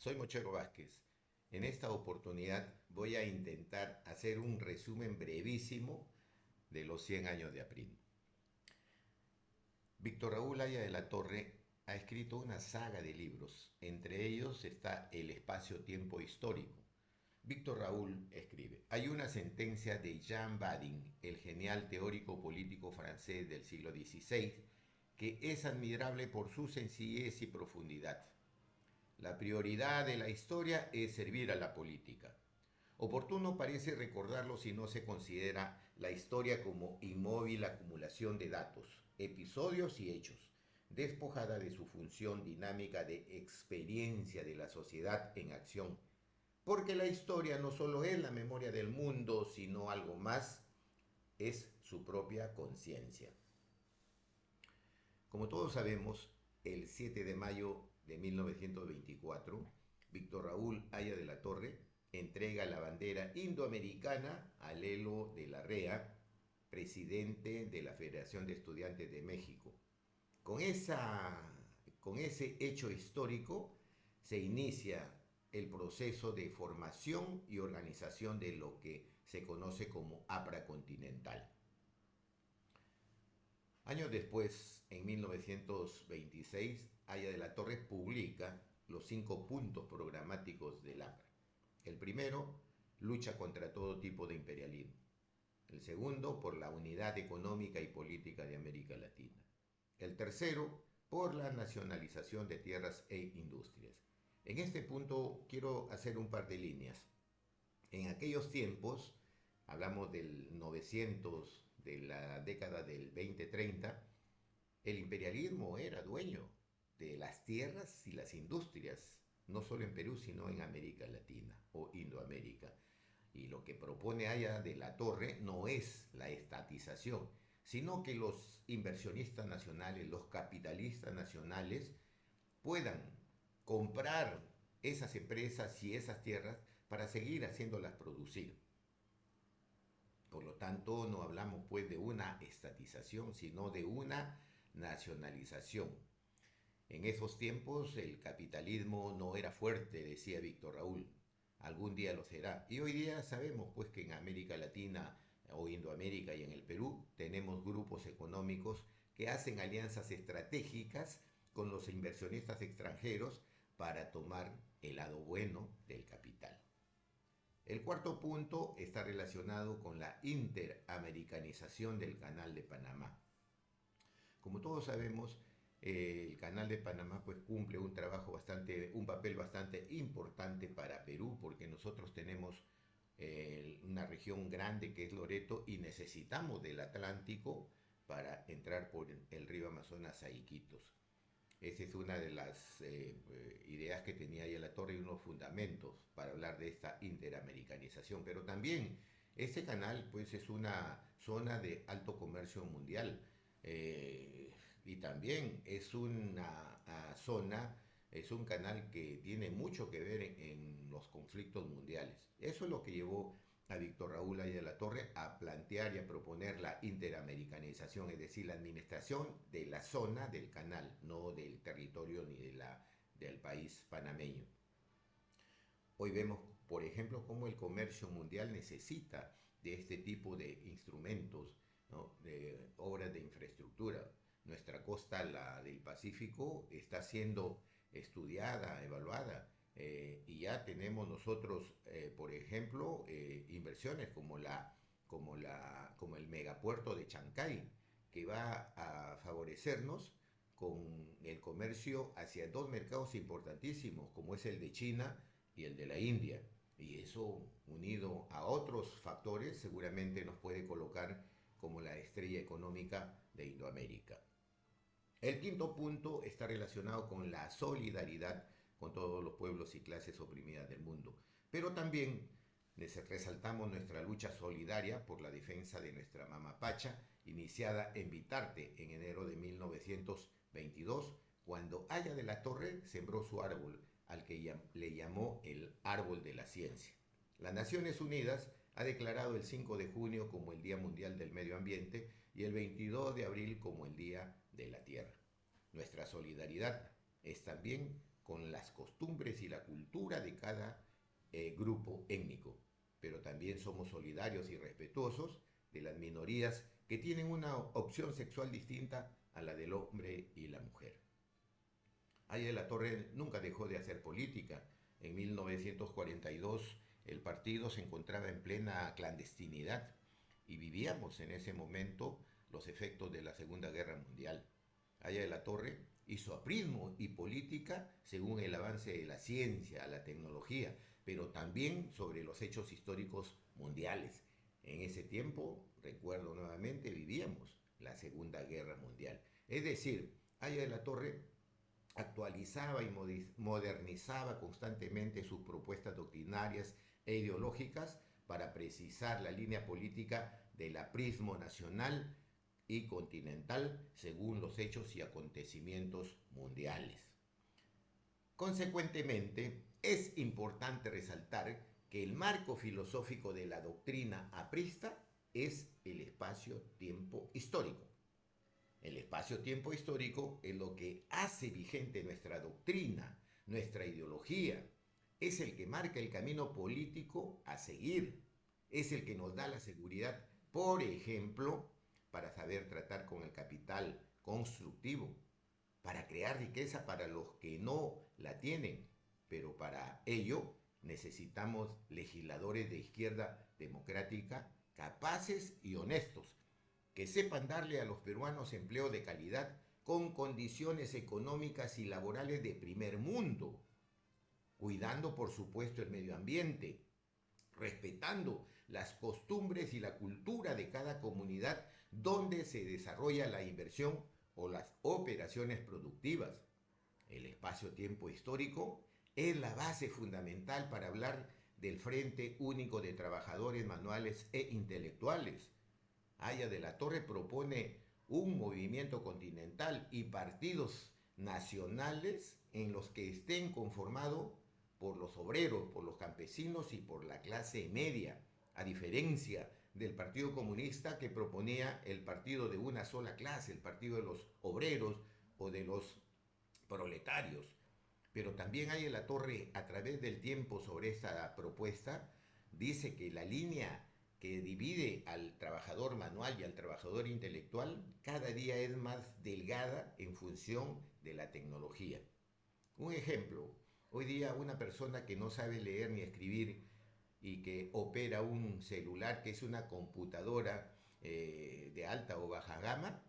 Soy Mochero Vázquez. En esta oportunidad voy a intentar hacer un resumen brevísimo de los 100 años de APRIN. Víctor Raúl Haya de la Torre ha escrito una saga de libros, entre ellos está El espacio-tiempo histórico. Víctor Raúl escribe, hay una sentencia de Jean Badin, el genial teórico político francés del siglo XVI, que es admirable por su sencillez y profundidad. La prioridad de la historia es servir a la política. Oportuno parece recordarlo si no se considera la historia como inmóvil acumulación de datos, episodios y hechos, despojada de su función dinámica de experiencia de la sociedad en acción. Porque la historia no solo es la memoria del mundo, sino algo más, es su propia conciencia. Como todos sabemos, el 7 de mayo de 1924, Víctor Raúl Haya de la Torre entrega la bandera indoamericana a Lelo de la Rea, presidente de la Federación de Estudiantes de México. Con, con ese hecho histórico se inicia el proceso de formación y organización de lo que se conoce como APRA Continental. Años después, en 1926, Haya de la Torre publica los 5 puntos programáticos del APRA. El primero, lucha contra todo tipo de imperialismo. El segundo, por la unidad económica y política de América Latina. El tercero, por la nacionalización de tierras e industrias. En este punto quiero hacer un par de líneas. En aquellos tiempos, hablamos del 900, de la década del 2030, el imperialismo era dueño de las tierras y las industrias, no solo en Perú, sino en América Latina o Indoamérica. Y lo que propone Haya de la Torre no es la estatización, sino que los inversionistas nacionales, los capitalistas nacionales, puedan comprar esas empresas y esas tierras para seguir haciéndolas producir. Por lo tanto, no hablamos pues de una estatización, sino de una nacionalización. En esos tiempos el capitalismo no era fuerte, decía Víctor Raúl. Algún día lo será. Y hoy día sabemos pues que en América Latina o Indoamérica y en el Perú tenemos grupos económicos que hacen alianzas estratégicas con los inversionistas extranjeros para tomar el lado bueno del capital. El cuarto punto está relacionado con la interamericanización del Canal de Panamá. Como todos sabemos, el Canal de Panamá pues cumple un papel bastante importante para Perú, porque nosotros tenemos una región grande que es Loreto y necesitamos del Atlántico para entrar por el río Amazonas a Iquitos. Esa es una de las ideas que tenía ahí la Torre y unos fundamentos para hablar de esta interamericanización. Pero también este canal pues es una zona de alto comercio mundial y también es una zona, es un canal que tiene mucho que ver en los conflictos mundiales. Eso es lo que llevó a Víctor Raúl Haya de la Torre a plantear y a proponer la interamericanización, es decir, la administración de la zona del canal, no del territorio ni del país panameño. Hoy vemos, por ejemplo, cómo el comercio mundial necesita de este tipo de instrumentos, ¿no? De obras de infraestructura. Nuestra costa, la del Pacífico, está siendo estudiada, evaluada, y ya tenemos nosotros, por ejemplo, inversiones como el megapuerto de Chancay, que va a favorecernos con el comercio hacia 2 mercados importantísimos, como es el de China y el de la India. Y eso, unido a otros factores, seguramente nos puede colocar como la estrella económica de Indoamérica. El quinto punto está relacionado con la solidaridad con todos los pueblos y clases oprimidas del mundo. Pero también resaltamos nuestra lucha solidaria por la defensa de nuestra Mama Pacha, iniciada en Vitarte en enero de 1922, cuando Haya de la Torre sembró su árbol, al que le llamó el Árbol de la Ciencia. Las Naciones Unidas ha declarado el 5 de junio como el Día Mundial del Medio Ambiente y el 22 de abril como el Día de la Tierra. Nuestra solidaridad es también con las costumbres y la cultura de cada grupo étnico, pero también somos solidarios y respetuosos de las minorías que tienen una opción sexual distinta a la del hombre y la mujer. Aya de la Torre nunca dejó de hacer política. En 1942 el partido se encontraba en plena clandestinidad y vivíamos en ese momento los efectos de la Segunda Guerra Mundial. Aya de la Torre hizo aprismo y política según el avance de la ciencia, la tecnología, pero también sobre los hechos históricos mundiales. En ese tiempo, recuerdo nuevamente, vivíamos la Segunda Guerra Mundial. Es decir, Aya de la Torre actualizaba y modernizaba constantemente sus propuestas doctrinarias e ideológicas para precisar la línea política del aprismo nacional y continental según los hechos y acontecimientos mundiales. Consecuentemente, es importante resaltar que el marco filosófico de la doctrina aprista es el espacio-tiempo histórico. El espacio-tiempo histórico es lo que hace vigente nuestra doctrina, nuestra ideología. Es el que marca el camino político a seguir. Es el que nos da la seguridad, por ejemplo, para saber tratar con el capital constructivo, para crear riqueza para los que no la tienen. Pero para ello necesitamos legisladores de izquierda democrática capaces y honestos, que sepan darle a los peruanos empleo de calidad con condiciones económicas y laborales de primer mundo, cuidando por supuesto el medio ambiente, respetando las costumbres y la cultura de cada comunidad donde se desarrolla la inversión o las operaciones productivas. El espacio-tiempo histórico es la base fundamental para hablar del Frente Único de Trabajadores Manuales e Intelectuales. Aya de la Torre propone un movimiento continental y partidos nacionales en los que estén conformados por los obreros, por los campesinos y por la clase media, a diferencia del Partido Comunista que proponía el partido de una sola clase, el partido de los obreros o de los proletarios. Pero también Aya de la Torre, a través del tiempo sobre esta propuesta, dice que la línea que divide al trabajador manual y al trabajador intelectual cada día es más delgada en función de la tecnología. Un ejemplo, hoy día una persona que no sabe leer ni escribir y que opera un celular que es una computadora de alta o baja gama,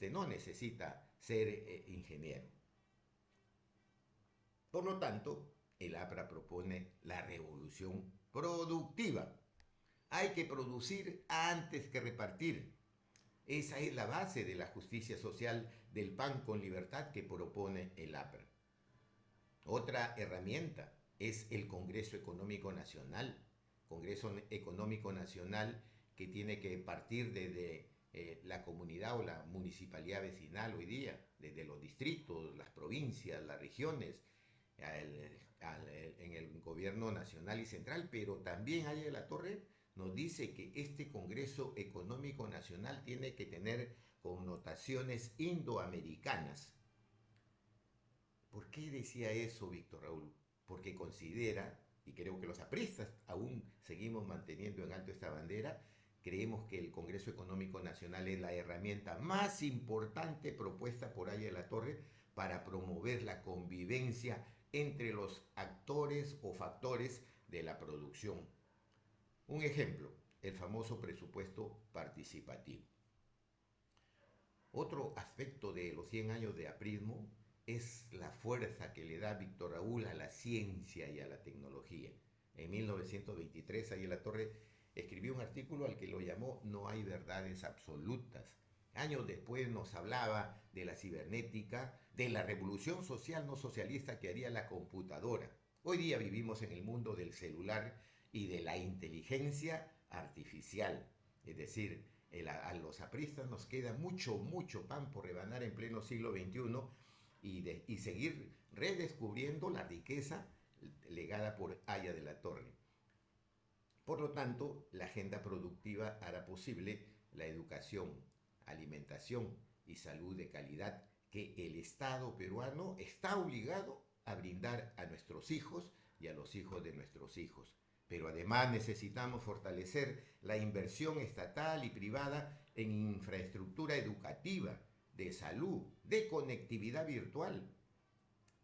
no necesita ser ingeniero. Por lo tanto, el APRA propone la revolución productiva. Hay que producir antes que repartir. Esa es la base de la justicia social del pan con libertad que propone el APRA. Otra herramienta es el Congreso Económico Nacional. Congreso Económico Nacional que tiene que partir desde la comunidad o la municipalidad vecinal hoy día, desde los distritos, las provincias, las regiones, en el gobierno nacional y central, pero también Aya de la Torre nos dice que este Congreso Económico Nacional tiene que tener connotaciones indoamericanas. ¿Por qué decía eso Víctor Raúl? Porque considera, y creo que los apristas aún seguimos manteniendo en alto esta bandera, creemos que el Congreso Económico Nacional es la herramienta más importante propuesta por Aya de la Torre para promover la convivencia entre los actores o factores de la producción. Un ejemplo, el famoso presupuesto participativo. Otro aspecto de los 100 años de aprismo es la fuerza que le da Víctor Raúl a la ciencia y a la tecnología. En 1923, Aya de la Torre escribió un artículo al que lo llamó No hay verdades absolutas. Años después nos hablaba de la cibernética, de la revolución social no socialista que haría la computadora. Hoy día vivimos en el mundo del celular y de la inteligencia artificial. Es decir, a los apristas nos queda mucho pan por rebanar en pleno siglo XXI y seguir redescubriendo la riqueza legada por Aya de la Torre. Por lo tanto, la agenda productiva hará posible la educación, alimentación y salud de calidad que el Estado peruano está obligado a brindar a nuestros hijos y a los hijos de nuestros hijos. Pero además necesitamos fortalecer la inversión estatal y privada en infraestructura educativa, de salud, de conectividad virtual,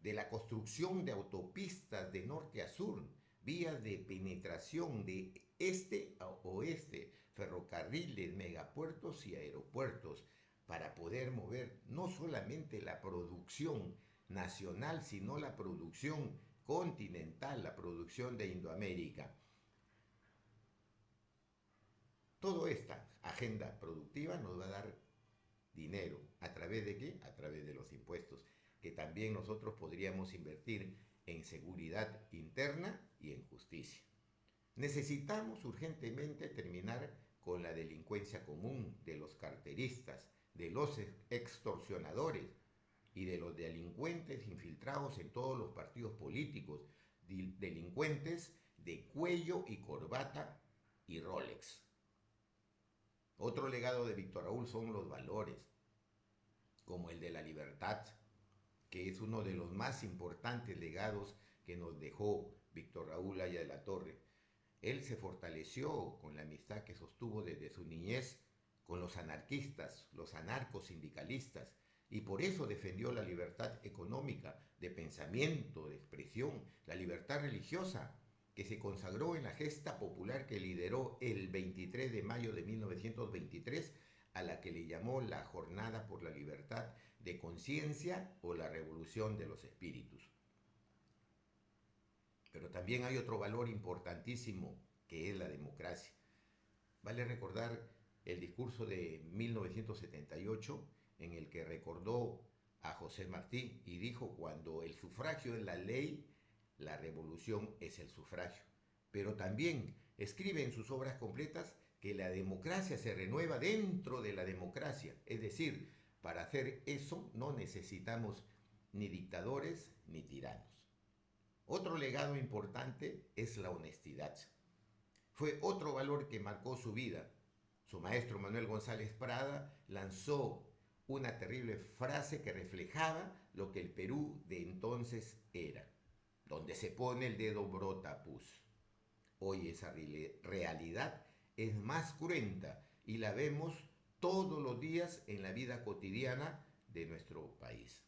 de la construcción de autopistas de norte a sur, vías de penetración de este a oeste, ferrocarriles, megapuertos y aeropuertos, para poder mover no solamente la producción nacional, sino la producción continental, la producción de Indoamérica. Toda esta agenda productiva nos va a dar dinero. ¿A través de qué? A través de los impuestos, que también nosotros podríamos invertir en seguridad interna y en justicia. Necesitamos urgentemente terminar con la delincuencia común de los carteristas, de los extorsionadores y de los delincuentes infiltrados en todos los partidos políticos, delincuentes de cuello y corbata y Rolex. Otro legado de Víctor Raúl son los valores, como el de la libertad, que es uno de los más importantes legados que nos dejó Víctor Raúl Haya de la Torre. Él se fortaleció con la amistad que sostuvo desde su niñez con los anarquistas, los anarcosindicalistas, y por eso defendió la libertad económica, de pensamiento, de expresión, la libertad religiosa, que se consagró en la gesta popular que lideró el 23 de mayo de 1923, a la que le llamó la Jornada por la Libertad de Conciencia o la Revolución de los Espíritus. Pero también hay otro valor importantísimo, que es la democracia. Vale recordar el discurso de 1978, en el que recordó a José Martí y dijo: cuando el sufragio es la ley, la revolución es el sufragio. Pero también escribe en sus obras completas que la democracia se renueva dentro de la democracia. Es decir, para hacer eso no necesitamos ni dictadores ni tiranos. Otro legado importante es la honestidad. Fue otro valor que marcó su vida. Su maestro Manuel González Prada lanzó una terrible frase que reflejaba lo que el Perú de entonces era: donde se pone el dedo brota pus. Hoy esa realidad es más cruenta y la vemos todos los días en la vida cotidiana de nuestro país.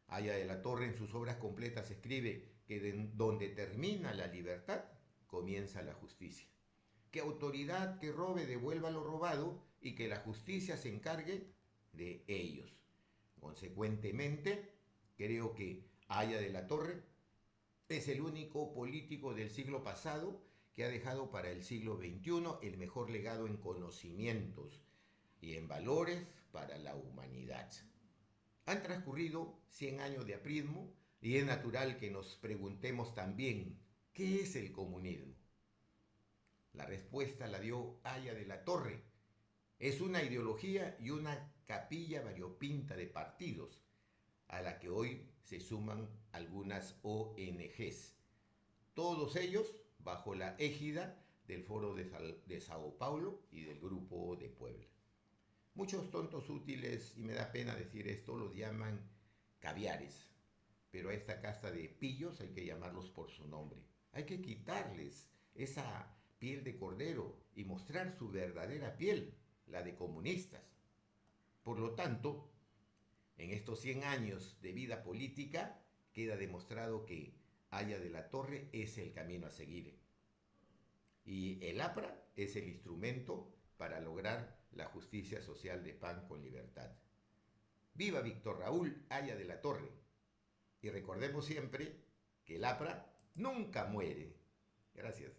Haya de la Torre en sus obras completas escribe que donde termina la libertad, comienza la justicia. Que autoridad que robe devuelva lo robado y que la justicia se encargue de ellos. Consecuentemente, creo que Haya de la Torre es el único político del siglo pasado que ha dejado para el siglo XXI el mejor legado en conocimientos y en valores para la humanidad. Han transcurrido 100 años de aprismo y es natural que nos preguntemos también: ¿qué es el comunismo? La respuesta la dio Haya de la Torre. Es una ideología y una capilla variopinta de partidos, a la que hoy se suman algunas ONGs, todos ellos bajo la égida del Foro de Sao Paulo y del Grupo de Puebla. Muchos tontos útiles, y me da pena decir esto, los llaman caviares, pero a esta casta de pillos hay que llamarlos por su nombre. Hay que quitarles esa piel de cordero y mostrar su verdadera piel, la de comunistas. Por lo tanto, en estos 100 años de vida política queda demostrado que Haya de la Torre es el camino a seguir. Y el APRA es el instrumento para lograr la justicia social de pan con libertad. ¡Viva Víctor Raúl Haya de la Torre! Y recordemos siempre que el APRA nunca muere. Gracias.